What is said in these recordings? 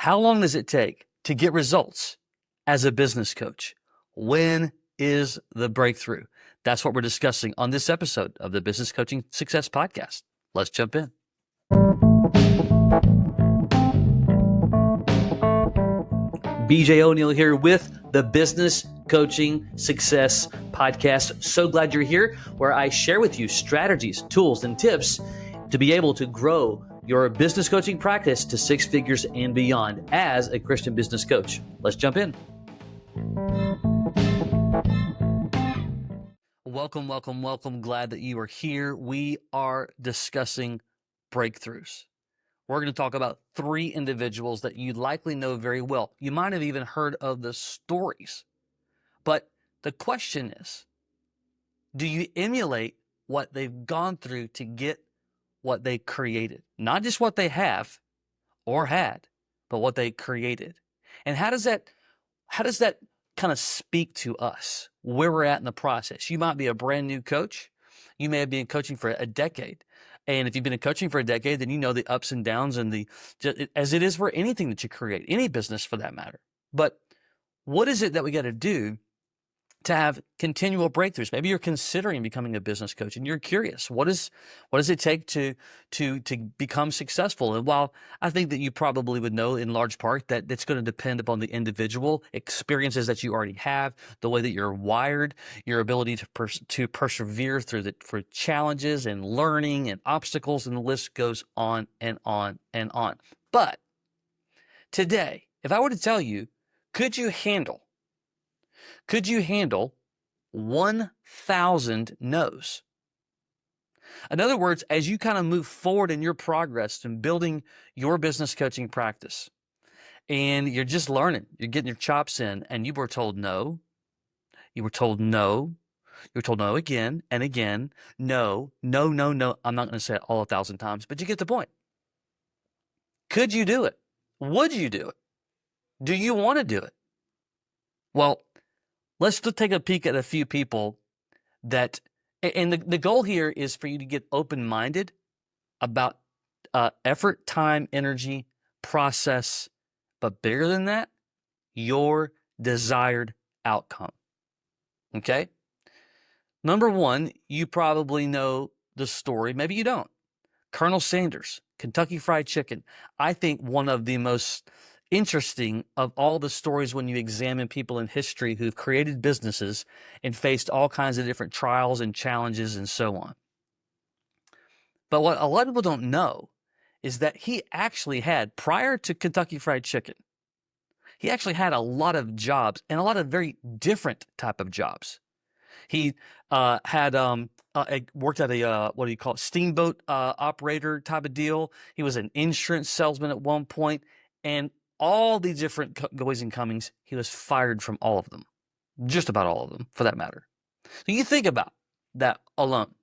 How long does it take to get results as a business coach? When is the breakthrough? That's what we're discussing on this episode of the Business Coaching Success Podcast. Let's jump in. BJ O'Neill here with the Business Coaching Success Podcast. So glad you're here, where I share with you strategies, tools, and tips to be able to grow your business coaching practice to six figures and beyond as a Christian business coach. Let's jump in. Welcome, welcome, welcome. Glad that you are here. We are discussing breakthroughs. We're going to talk about three individuals that you likely know very well. You might have even heard of the stories. But the question is, do you emulate what they've gone through to get what they created? Not just what they have or had, but what they created. And how does that kind of speak to us, where we're at in the process? You might be a brand new coach. You may have been coaching for a decade. And if you've been in coaching for a decade, then you know the ups and downs and as it is for anything that you create, any business for that matter. But what is it that we got to do to have continual breakthroughs? Maybe you're considering becoming a business coach and you're curious. What does it take to become successful? And while I think that you probably would know in large part that it's going to depend upon the individual experiences that you already have, the way that you're wired, your ability to persevere for challenges and learning and obstacles, and the list goes on and on and on. But today, if I were to tell you, could you handle 1,000 no's? In other words, as you kind of move forward in your progress in building your business coaching practice, and you're just learning, you're getting your chops in, and you were told no, you were told no, you were told no again and again, no, no, no, no. I'm not going to say it all 1,000 times, but you get the point. Could you do it? Would you do it? Do you want to do it? Well, let's take a peek at a few people that, and the goal here is for you to get open-minded about effort, time, energy, process, but bigger than that, your desired outcome. Okay? Number one, you probably know the story. Maybe you don't. Colonel Sanders, Kentucky Fried Chicken. I think one of the most interesting of all the stories when you examine people in history who've created businesses and faced all kinds of different trials and challenges and so on. But what a lot of people don't know is that he actually had, prior to Kentucky Fried Chicken, he actually had a lot of jobs and a lot of very different type of jobs. He had worked at a what do you call it, steamboat operator type of deal. He was an insurance salesman at one point, and all these different goings and comings. He was fired from all of them, just about all of them, for that matter. So you think about that alone.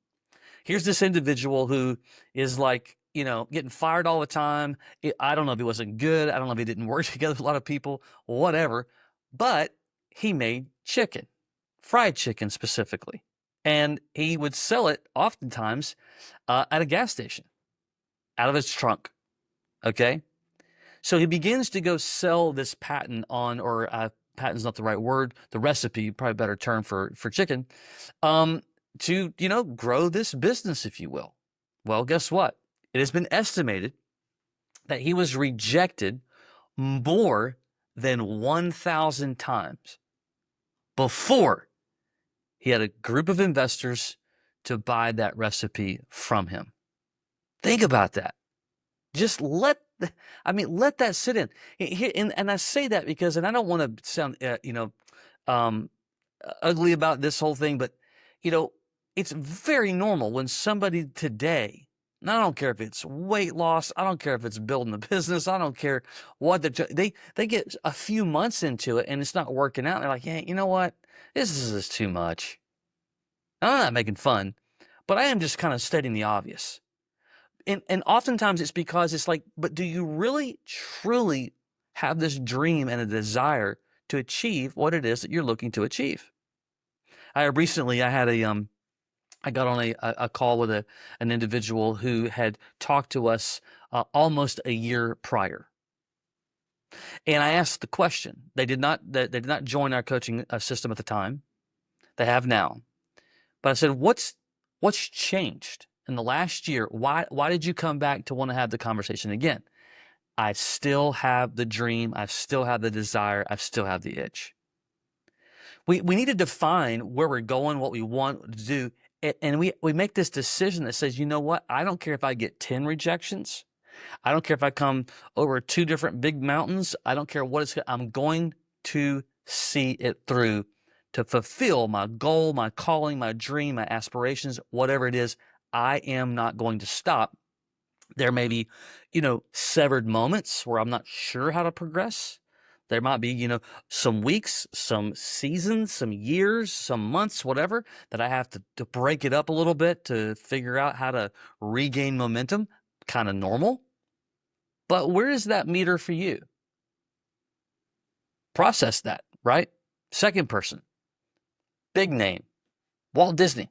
Here's this individual who is like, getting fired all the time. I don't know if he wasn't good. I don't know if he didn't work together with a lot of people, whatever. But he made chicken. Fried chicken specifically. And he would sell it oftentimes at a gas station out of his trunk. Okay? So he begins to go sell this patent on, or patent's not the right word, the recipe, probably a better term for chicken, to, grow this business, if you will. Well, guess what? It has been estimated that he was rejected more than 1,000 times before he had a group of investors to buy that recipe from him. Think about that. Just let that sit in. And I say that because, and I don't want to sound, ugly about this whole thing, but, it's very normal when somebody today, and I don't care if it's weight loss, I don't care if it's building a business, I don't care what they get a few months into it and it's not working out. They're like, hey, you know what? This is too much. I'm not making fun, but I am just kind of stating the obvious. And oftentimes it's because it's like, but do you really, truly have this dream and a desire to achieve what it is that you're looking to achieve? I got on a call with an individual who had talked to us almost a year prior. And I asked the question. They did not join our coaching system at the time. They have now. But I said, what's changed in the last year? Why did you come back to want to have the conversation again? I still have the dream. I still have the desire. I still have the itch. We need to define where we're going, what we want to do. And we make this decision that says, you know what? I don't care if I get 10 rejections. I don't care if I come over two different big mountains. I don't care what it's, I'm going to see it through to fulfill my goal, my calling, my dream, my aspirations, whatever it is. I am not going to stop. There may be, severed moments where I'm not sure how to progress. There might be, some weeks, some seasons, some years, some months, whatever, that I have to break it up a little bit to figure out how to regain momentum. Kind of normal. But where is that meter for you? Process that, right? Second person, big name, Walt Disney.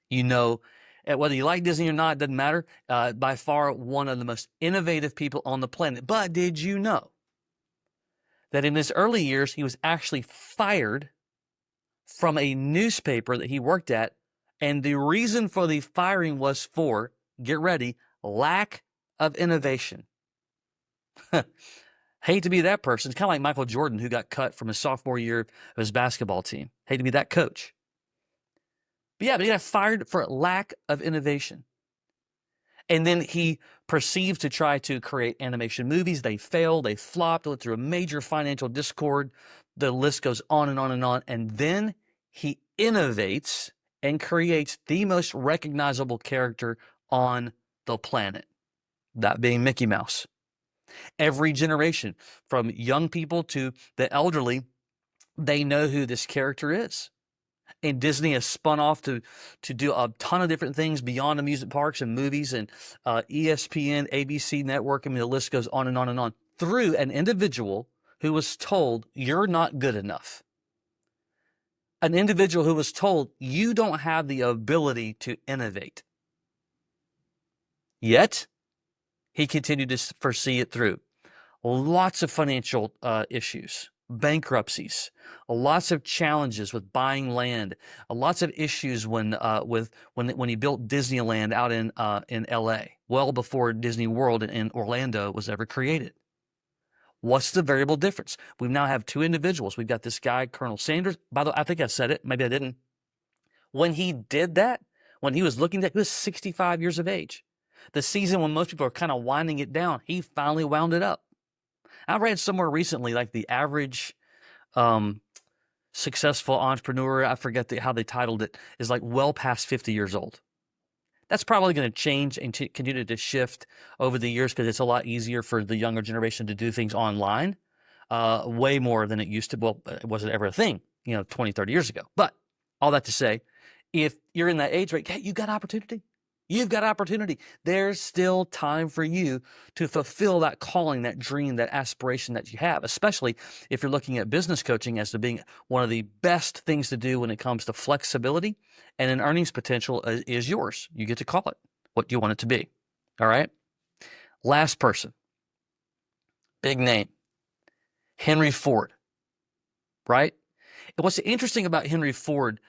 Whether you like Disney or not, it doesn't matter. By far one of the most innovative people on the planet. But did you know that in his early years, he was actually fired from a newspaper that he worked at? And the reason for the firing was for, get ready, lack of innovation. Hate to be that person. It's kind of like Michael Jordan, who got cut from his sophomore year of his basketball team. Hate to be that coach. But he got fired for lack of innovation. And then he proceeded to try to create animation movies. They failed. They flopped. Went through a major financial discord. The list goes on and on and on. And then he innovates and creates the most recognizable character on the planet, that being Mickey Mouse. Every generation, from young people to the elderly, they know who this character is. And Disney has spun off to do a ton of different things beyond amusement parks and movies and ESPN, ABC Network. I mean, the list goes on and on and on, through an individual who was told, you're not good enough. An individual who was told, you don't have the ability to innovate. Yet, he continued to foresee it through. Lots of financial issues, bankruptcies, lots of challenges with buying land, lots of issues when he built Disneyland out in LA, well before Disney World in Orlando was ever created. What's the variable difference? We now have two individuals. We've got this guy, Colonel Sanders. By the way, I think I said it. Maybe I didn't. When he did that, when he was looking at, he was 65 years of age. The season when most people are kind of winding it down, he finally wound it up. I read somewhere recently, like the average successful entrepreneur, I forget how they titled it, is like well past 50 years old. That's probably going to change and continue to shift over the years because it's a lot easier for the younger generation to do things online, way more than it used to. Well, it wasn't ever a thing, 20, 30 years ago. But all that to say, if you're in that age range, hey, you got opportunity. You've got opportunity. There's still time for you to fulfill that calling, that dream, that aspiration that you have, especially if you're looking at business coaching as to being one of the best things to do when it comes to flexibility, and an earnings potential is yours. You get to call it what you want it to be. All right. Last person, big name, Henry Ford, right? And what's interesting about Henry Ford,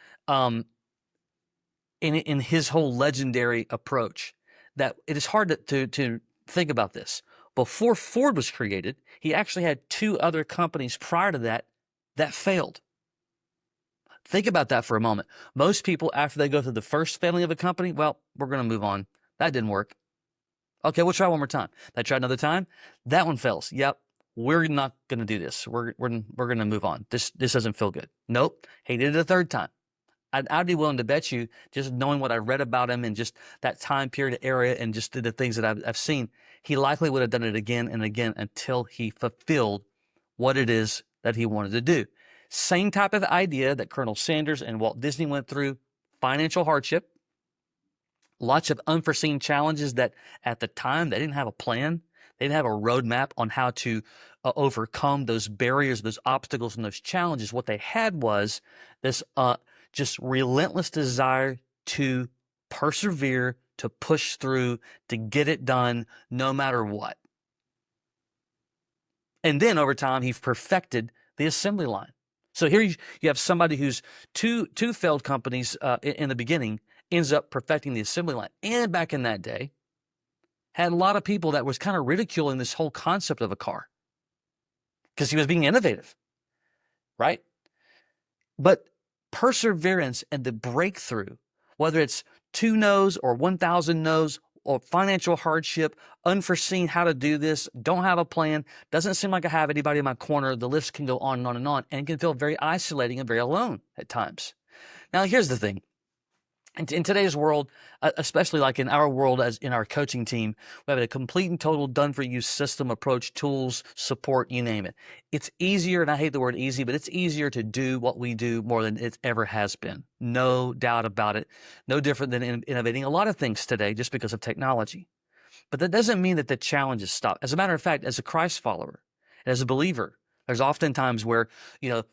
in his whole legendary approach, that it is hard to think about this. Before Ford was created, he actually had two other companies prior to that failed. Think about that for a moment. Most people, after they go through the first failing of a company, well, we're going to move on. That didn't work. Okay, we'll try one more time. They tried another time. That one fails. Yep, we're not going to do this. We're going to move on. This doesn't feel good. Nope. He did it a third time. I'd be willing to bet you, just knowing what I read about him and just that time period area and just the things that I've seen, he likely would have done it again and again until he fulfilled what it is that he wanted to do. Same type of idea that Colonel Sanders and Walt Disney went through: financial hardship, lots of unforeseen challenges that at the time they didn't have a plan. They didn't have a roadmap on how to overcome those barriers, those obstacles, and those challenges. What they had was this just relentless desire to persevere, to push through, to get it done no matter what. And then over time, he perfected the assembly line. So here you have somebody who's two failed companies in the beginning ends up perfecting the assembly line. And back in that day, had a lot of people that was kind of ridiculing this whole concept of a car because he was being innovative, right? But perseverance and the breakthrough, whether it's 2 no's or 1,000 no's or financial hardship, unforeseen how to do this, don't have a plan, doesn't seem like I have anybody in my corner, the list can go on and on and on, and can feel very isolating and very alone at times. Now, here's the thing. In today's world, especially like in our world, as in our coaching team, we have a complete and total done for you system, approach, tools, support, you name it. It's easier, and I hate the word easy, but it's easier to do what we do more than it ever has been. No doubt about it. No different than innovating a lot of things today just because of technology. But that doesn't mean that the challenges stop. As a matter of fact, as a Christ follower, as a believer, there's often times where,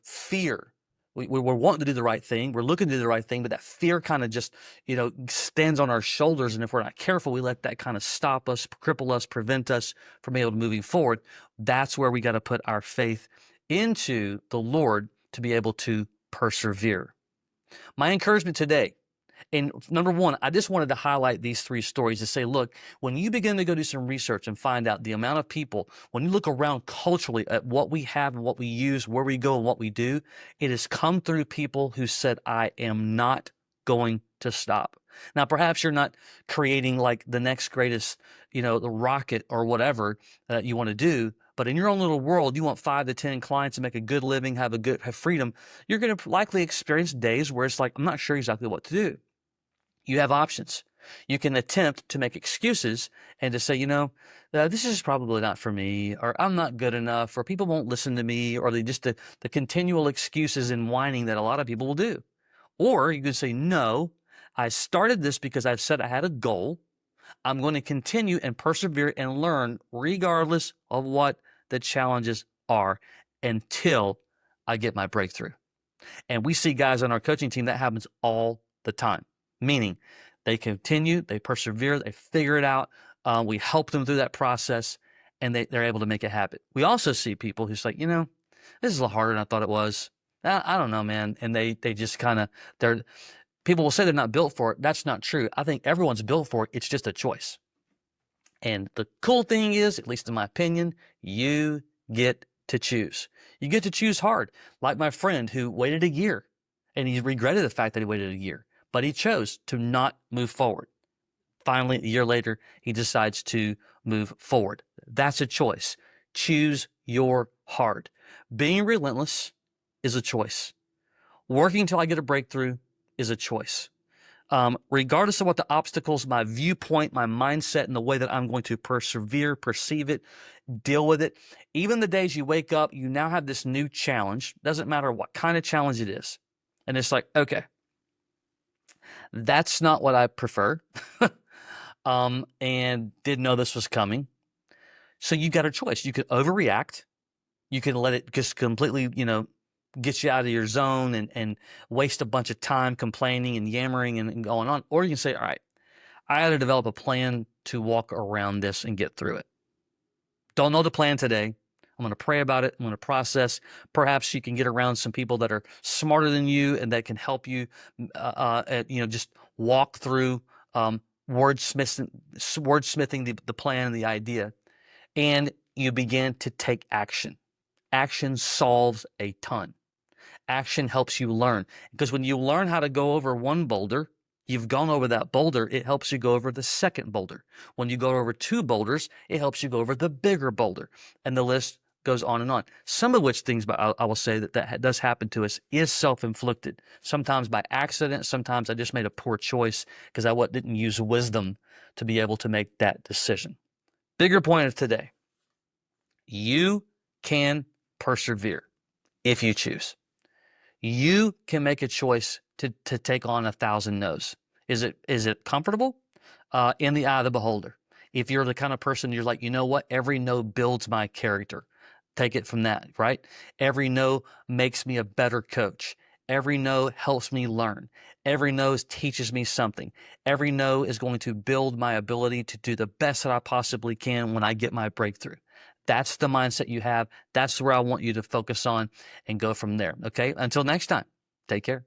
fear, we're wanting to do the right thing, we're looking to do the right thing, but that fear kind of just, stands on our shoulders. And if we're not careful, we let that kind of stop us, cripple us, prevent us from being able to moving forward. That's where we got to put our faith into the Lord to be able to persevere. My encouragement today, and number one, I just wanted to highlight these 3 stories to say, look, when you begin to go do some research and find out the amount of people, when you look around culturally at what we have and what we use, where we go and what we do, it has come through people who said, I am not going to stop. Now, perhaps you're not creating like the next greatest, the rocket or whatever that you want to do, but in your own little world, you want 5 to 10 clients to make a good living, have freedom. You're going to likely experience days where it's like, I'm not sure exactly what to do. You have options. You can attempt to make excuses and to say, this is probably not for me, or I'm not good enough, or people won't listen to me, or the continual excuses and whining that a lot of people will do. Or you could say, no, I started this because I've said I had a goal. I'm going to continue and persevere and learn regardless of what the challenges are until I get my breakthrough. And we see guys on our coaching team that happens all the time, meaning they continue, they persevere, they figure it out. We help them through that process, and they're able to make it happen. We also see people who's like, this is a little harder than I thought it was. I don't know, man. And they just kind of, people will say they're not built for it. That's not true. I think everyone's built for it. It's just a choice. And the cool thing is, at least in my opinion, you get to choose. You get to choose hard. Like my friend who waited a year, and he regretted the fact that he waited a year, but he chose to not move forward. Finally, a year later, he decides to move forward. That's a choice. Choose your heart. Being relentless is a choice. Working until I get a breakthrough is a choice. Regardless of what the obstacles, my viewpoint, my mindset, and the way that I'm going to persevere, perceive it, deal with it. Even the days you wake up, you now have this new challenge. Doesn't matter what kind of challenge it is. And it's like, okay, that's not what I prefer. And didn't know this was coming. So you got a choice. You could overreact. You can let it just completely, get you out of your zone and waste a bunch of time complaining and yammering and going on. Or you can say, all right, I got to develop a plan to walk around this and get through it. Don't know the plan today. I'm going to pray about it. I'm going to process. Perhaps you can get around some people that are smarter than you and that can help you, just walk through wordsmithing the plan and the idea. And you begin to take action. Action solves a ton. Action helps you learn, because when you learn how to go over one boulder, you've gone over that boulder, it helps you go over the second boulder. When you go over 2 boulders, it helps you go over the bigger boulder, and the list goes on and on. Some of which things, I will say that does happen to us, is self-inflicted. Sometimes by accident, sometimes I just made a poor choice because I didn't use wisdom to be able to make that decision. Bigger point of today, you can persevere if you choose. You can make a choice to take on 1,000 no's. Is it comfortable? In the eye of the beholder. If you're the kind of person you're like, you know what? Every no builds my character. Take it from that, right? Every no makes me a better coach. Every no helps me learn. Every no teaches me something. Every no is going to build my ability to do the best that I possibly can when I get my breakthrough. That's the mindset you have. That's where I want you to focus on and go from there. Okay. Until next time, take care.